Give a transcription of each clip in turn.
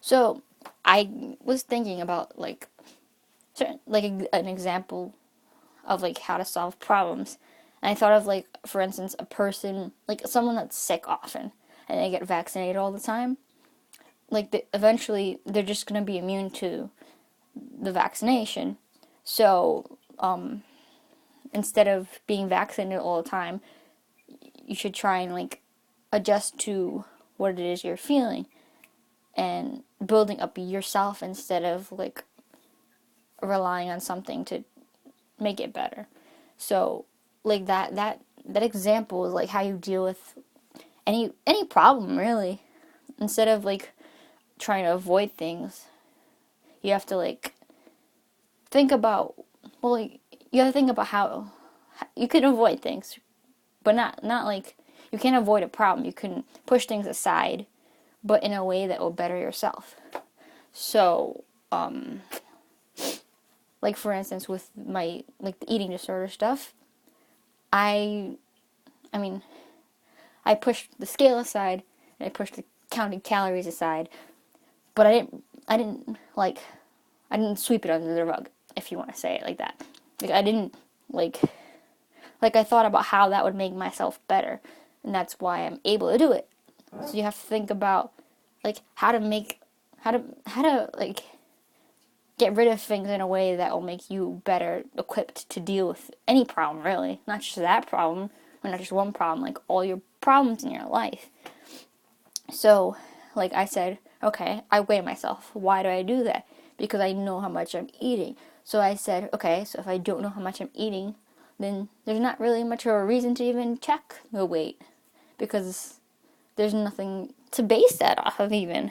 So I was thinking about like an example of like how to solve problems. And I thought of like, for instance, a person, like someone that's sick often and they get vaccinated all the time. Like eventually they're just going to be immune to the vaccination. So instead of being vaccinated all the time, you should try and like adjust to what it is you're feeling and building up yourself instead of like relying on something to make it better. So like that example is like how you deal with any problem really. Instead of like trying to avoid things, you have to like think about like you have to think about how you can avoid things, but not like you can't avoid a problem. You can push things aside, but in a way that will better yourself. So, like for instance, with my like the eating disorder stuff, I, I mean, I pushed the scale aside and I pushed the counting calories aside, but I didn't sweep it under the rug, if you want to say it like that. Like I didn't like I thought about how that would make myself better, and that's why I'm able to do it. So you have to think about like how to like get rid of things in a way that will make you better equipped to deal with any problem, really. Not just that problem, or not just one problem, like all your problems in your life. So, like I said, okay, I weigh myself. Why do I do that? Because I know how much I'm eating. So I said, okay, so if I don't know how much I'm eating, then there's not really much of a reason to even check the weight. Because there's nothing to base that off of even.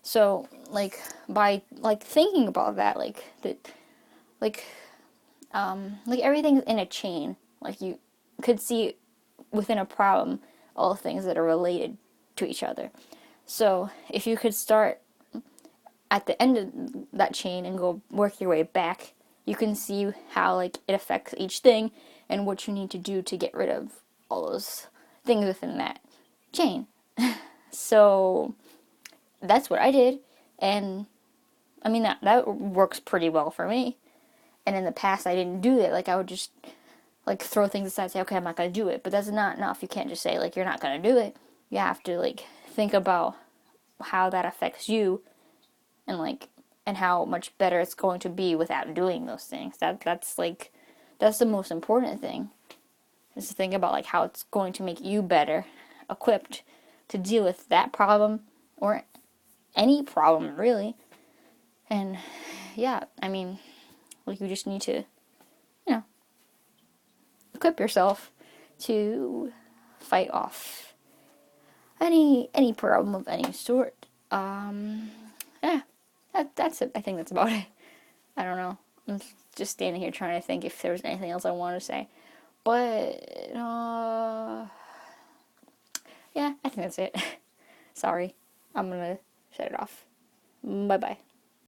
So, like, by, like, thinking about that, like, like everything's in a chain. Like, you could see within a problem all things that are related to each other. So, if you could start at the end of that chain and go work your way back, you can see how, like, it affects each thing and what you need to do to get rid of all those things within that chain. So, that's what I did, and I mean that works pretty well for me. And in the past, I didn't do it. Like I would just like throw things aside and say, okay, I'm not gonna do it. But that's not enough. You can't just say like you're not gonna do it. You have to like think about how that affects you, and like and how much better it's going to be without doing those things. That's the most important thing. Is to think about like how it's going to make you better equipped to deal with that problem or any problem really. And yeah, I mean, like you just need to, you know, equip yourself to fight off any problem of any sort. Yeah, that's it. I think that's about it. I don't know. I'm just standing here trying to think if there was anything else I wanted to say, but yeah, I think that's it. Sorry, I'm gonna shut it off. Bye bye.